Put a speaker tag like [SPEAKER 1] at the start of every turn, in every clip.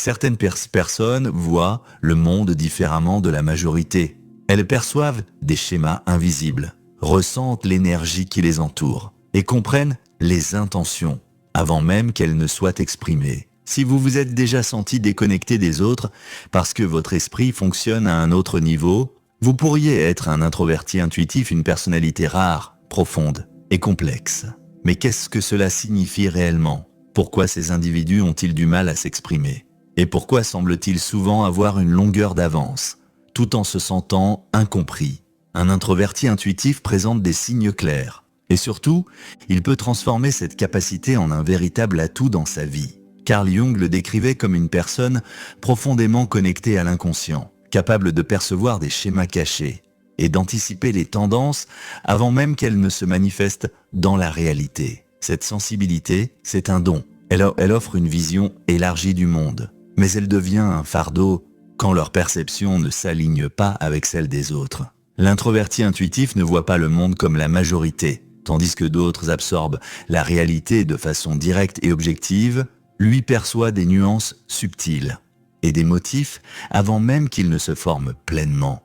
[SPEAKER 1] Certaines personnes voient le monde différemment de la majorité. Elles perçoivent des schémas invisibles, ressentent l'énergie qui les entoure et comprennent les intentions avant même qu'elles ne soient exprimées. Si vous vous êtes déjà senti déconnecté des autres parce que votre esprit fonctionne à un autre niveau, vous pourriez être un introverti intuitif, une personnalité rare, profonde et complexe. Mais qu'est-ce que cela signifie réellement? Pourquoi ces individus ont-ils du mal à s'exprimer? Et pourquoi semble-t-il souvent avoir une longueur d'avance, tout en se sentant incompris? Un introverti intuitif présente des signes clairs. Et surtout, il peut transformer cette capacité en un véritable atout dans sa vie. Carl Jung le décrivait comme une personne profondément connectée à l'inconscient, capable de percevoir des schémas cachés et d'anticiper les tendances avant même qu'elles ne se manifestent dans la réalité. Cette sensibilité, c'est un don. Elle offre une vision élargie du monde, mais elle devient un fardeau quand leur perception ne s'aligne pas avec celle des autres. L'introverti intuitif ne voit pas le monde comme la majorité, tandis que d'autres absorbent la réalité de façon directe et objective. Lui perçoit des nuances subtiles et des motifs avant même qu'ils ne se forment pleinement.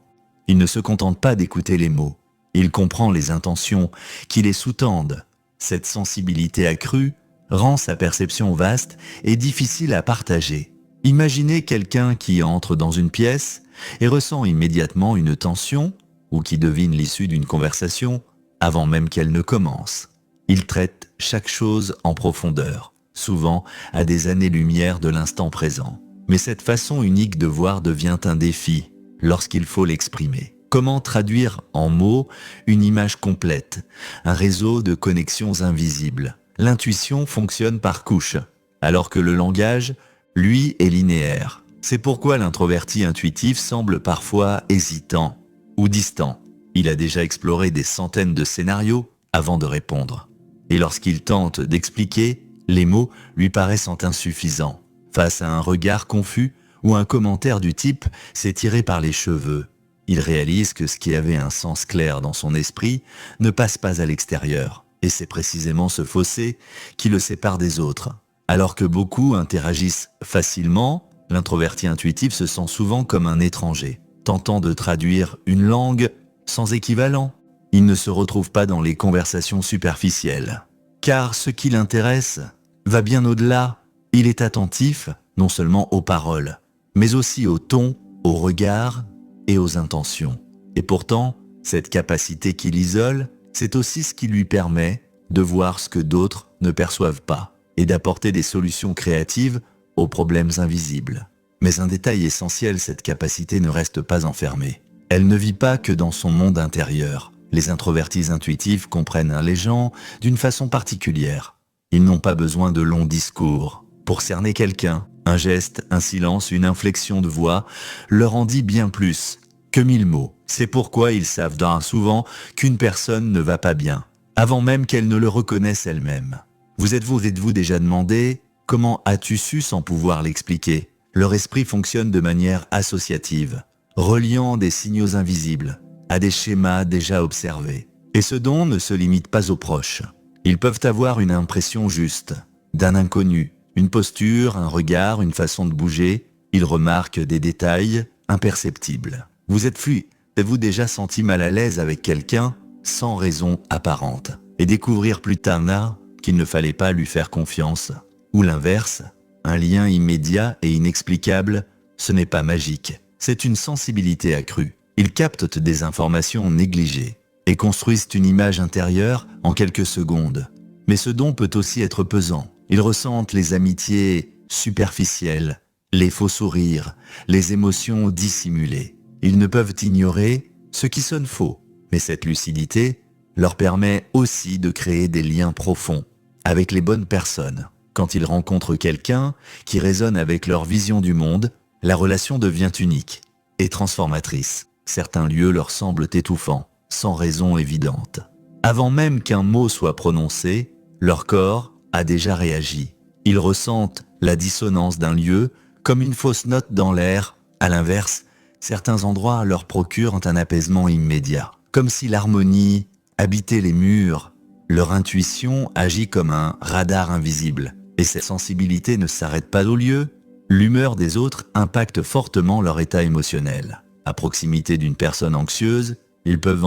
[SPEAKER 1] Il ne se contente pas d'écouter les mots, il comprend les intentions qui les sous-tendent. Cette sensibilité accrue rend sa perception vaste et difficile à partager. Imaginez quelqu'un qui entre dans une pièce et ressent immédiatement une tension ou qui devine l'issue d'une conversation avant même qu'elle ne commence. Il traite chaque chose en profondeur, souvent à des années-lumière de l'instant présent. Mais cette façon unique de voir devient un défi lorsqu'il faut l'exprimer. Comment traduire en mots une image complète, un réseau de connexions invisibles? L'intuition fonctionne par couches, alors que le langage, lui, est linéaire. C'est pourquoi l'introverti intuitif semble parfois hésitant ou distant. Il a déjà exploré des centaines de scénarios avant de répondre. Et lorsqu'il tente d'expliquer, les mots lui paraissent insuffisants. Face à un regard confus ou un commentaire du type « c'est tiré par les cheveux », il réalise que ce qui avait un sens clair dans son esprit ne passe pas à l'extérieur. Et c'est précisément ce fossé qui le sépare des autres. Alors que beaucoup interagissent facilement, l'introverti intuitif se sent souvent comme un étranger, tentant de traduire une langue sans équivalent. Il ne se retrouve pas dans les conversations superficielles. Car ce qui l'intéresse va bien au-delà. Il est attentif non seulement aux paroles, mais aussi au ton, au regard et aux intentions. Et pourtant, cette capacité qui l'isole, c'est aussi ce qui lui permet de voir ce que d'autres ne perçoivent pas et d'apporter des solutions créatives aux problèmes invisibles. Mais un détail essentiel, cette capacité ne reste pas enfermée. Elle ne vit pas que dans son monde intérieur. Les introvertis intuitifs comprennent les gens d'une façon particulière. Ils n'ont pas besoin de longs discours pour cerner quelqu'un. Un geste, un silence, une inflexion de voix leur en dit bien plus que 1000 mots. C'est pourquoi ils savent souvent qu'une personne ne va pas bien, avant même qu'elle ne le reconnaisse elle-même. Vous êtes-vous déjà demandé « Comment as-tu su sans pouvoir l'expliquer ?» Leur esprit fonctionne de manière associative, reliant des signaux invisibles à des schémas déjà observés. Et ce don ne se limite pas aux proches. Ils peuvent avoir une impression juste d'un inconnu, une posture, un regard, une façon de bouger. Ils remarquent des détails imperceptibles. Vous êtes-vous déjà senti mal à l'aise avec quelqu'un sans raison apparente et découvrir plus tard qu'il ne fallait pas lui faire confiance? Ou l'inverse, un lien immédiat et inexplicable, ce n'est pas magique, c'est une sensibilité accrue. Ils captent des informations négligées et construisent une image intérieure en quelques secondes. Mais ce don peut aussi être pesant. Ils ressentent les amitiés superficielles, les faux sourires, les émotions dissimulées. Ils ne peuvent ignorer ce qui sonne faux. Mais cette lucidité leur permet aussi de créer des liens profonds avec les bonnes personnes. Quand ils rencontrent quelqu'un qui résonne avec leur vision du monde, la relation devient unique et transformatrice. Certains lieux leur semblent étouffants, sans raison évidente. Avant même qu'un mot soit prononcé, leur corps a déjà réagi. Ils ressentent la dissonance d'un lieu comme une fausse note dans l'air. À l'inverse, certains endroits leur procurent un apaisement immédiat, comme si l'harmonie habitait les murs. Leur intuition agit comme un radar invisible, et cette sensibilité ne s'arrête pas au lieu, L'humeur des autres impacte fortement leur état émotionnel. À proximité d'une personne anxieuse, ils peuvent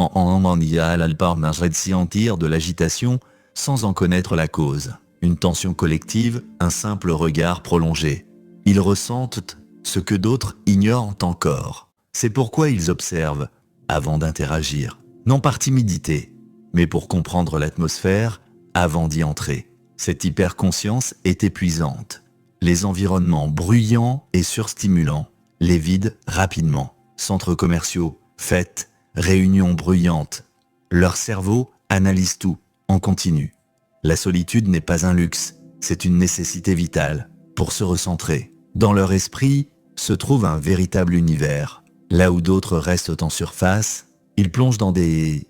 [SPEAKER 1] sentir de l'agitation sans en connaître la cause. Une tension collective, un simple regard prolongé. Ils ressentent ce que d'autres ignorent encore. C'est pourquoi ils observent avant d'interagir, non par timidité, mais pour comprendre l'atmosphère avant d'y entrer. Cette hyperconscience est épuisante. Les environnements bruyants et surstimulants les vident rapidement. Centres commerciaux, fêtes, réunions bruyantes. Leur cerveau analyse tout, en continu. La solitude n'est pas un luxe, c'est une nécessité vitale pour se recentrer. Dans leur esprit se trouve un véritable univers. Là où d'autres restent en surface, ils plongent dans des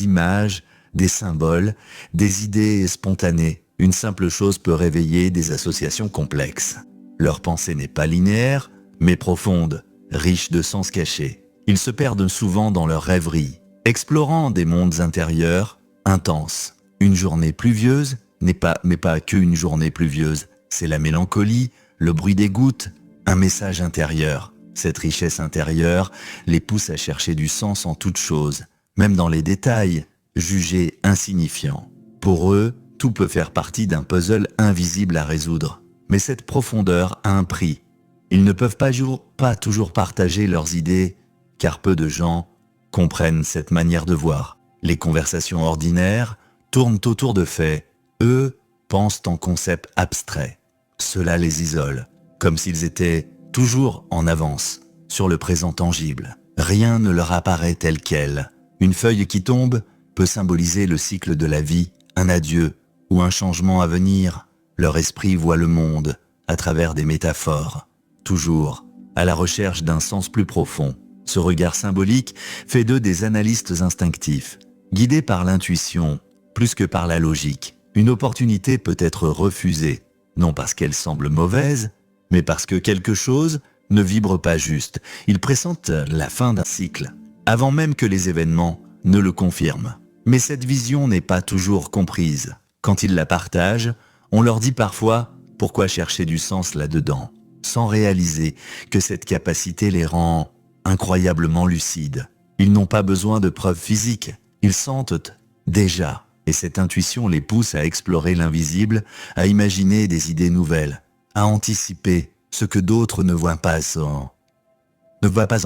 [SPEAKER 1] images, des symboles, des idées spontanées. Une simple chose peut réveiller des associations complexes. Leur pensée n'est pas linéaire, mais profonde, riche de sens cachés. Ils se perdent souvent dans leurs rêveries, explorant des mondes intérieurs intenses. Une journée pluvieuse n'est pas qu'une journée pluvieuse. C'est la mélancolie, le bruit des gouttes, un message intérieur. Cette richesse intérieure les pousse à chercher du sens en toute chose, même dans les détails, jugés insignifiants. Pour eux, tout peut faire partie d'un puzzle invisible à résoudre. Mais cette profondeur a un prix. Ils ne peuvent pas toujours partager leurs idées, car peu de gens comprennent cette manière de voir. Les conversations ordinaires tournent autour de faits. Eux pensent en concepts abstraits. Cela les isole, comme s'ils étaient toujours en avance sur le présent tangible. Rien ne leur apparaît tel quel. Une feuille qui tombe peut symboliser le cycle de la vie, un adieu ou un changement à venir. Leur esprit voit le monde à travers des métaphores, toujours à la recherche d'un sens plus profond. Ce regard symbolique fait d'eux des analystes instinctifs, guidés par l'intuition plus que par la logique. Une opportunité peut être refusée, non parce qu'elle semble mauvaise, mais parce que quelque chose ne vibre pas juste. Ils pressentent la fin d'un cycle, avant même que les événements ne le confirment. Mais cette vision n'est pas toujours comprise. Quand ils la partagent, on leur dit parfois « pourquoi chercher du sens là-dedans ?» sans réaliser que cette capacité les rend incroyablement lucides. Ils n'ont pas besoin de preuves physiques, ils sentent déjà, et cette intuition les pousse à explorer l'invisible, à imaginer des idées nouvelles, à anticiper ce que d'autres ne voient pas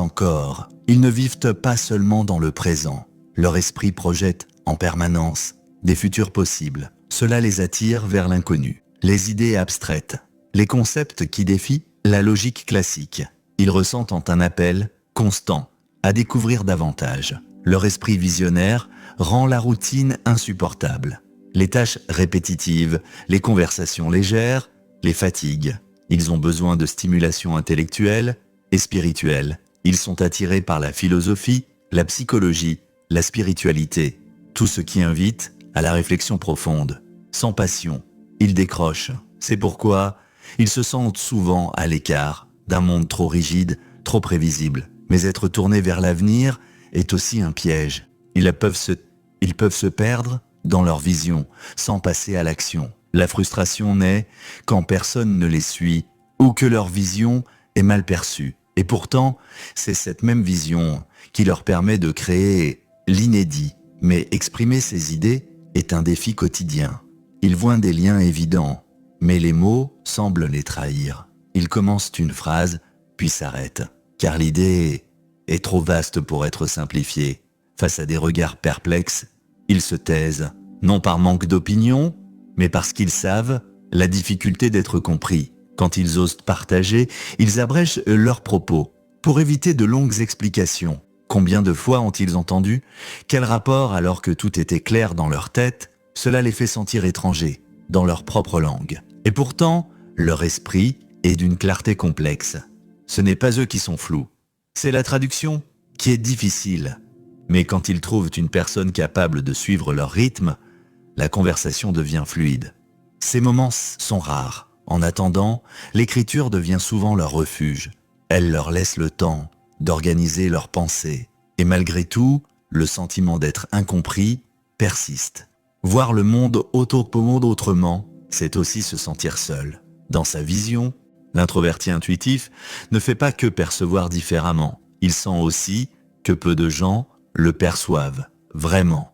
[SPEAKER 1] encore. Ils ne vivent pas seulement dans le présent. Leur esprit projette en permanence des futurs possibles. Cela les attire vers l'inconnu. Les idées abstraites, les concepts qui défient la logique classique. Ils ressentent un appel constant à découvrir davantage. Leur esprit visionnaire rend la routine insupportable. Les tâches répétitives, les conversations légères, les fatiguent. Ils ont besoin de stimulation intellectuelle et spirituelle. Ils sont attirés par la philosophie, la psychologie, la spiritualité, tout ce qui invite à la réflexion profonde. Sans passion, ils décrochent. C'est pourquoi ils se sentent souvent à l'écart d'un monde trop rigide, trop prévisible. Mais être tourné vers l'avenir est aussi un piège. Ils peuvent se perdre dans leur vision, sans passer à l'action. La frustration naît quand personne ne les suit ou que leur vision est mal perçue. Et pourtant, c'est cette même vision qui leur permet de créer l'inédit. Mais exprimer ces idées est un défi quotidien. Ils voient des liens évidents, mais les mots semblent les trahir. Ils commencent une phrase, puis s'arrêtent, car l'idée est trop vaste pour être simplifiée. Face à des regards perplexes, ils se taisent, non par manque d'opinion, mais parce qu'ils savent la difficulté d'être compris. Quand ils osent partager, ils abrègent leurs propos pour éviter de longues explications. Combien de fois ont-ils entendu? Quel rapport alors que tout était clair dans leur tête? Cela les fait sentir étrangers, dans leur propre langue. Et pourtant, leur esprit est d'une clarté complexe. Ce n'est pas eux qui sont flous. C'est la traduction qui est difficile. Mais quand ils trouvent une personne capable de suivre leur rythme, la conversation devient fluide. Ces moments sont rares. En attendant, l'écriture devient souvent leur refuge. Elle leur laisse le temps d'organiser leurs pensées. Et malgré tout, le sentiment d'être incompris persiste. Voir le monde autrement, c'est aussi se sentir seul. Dans sa vision, L'introverti intuitif ne fait pas que percevoir différemment, il sent aussi que peu de gens le perçoivent vraiment.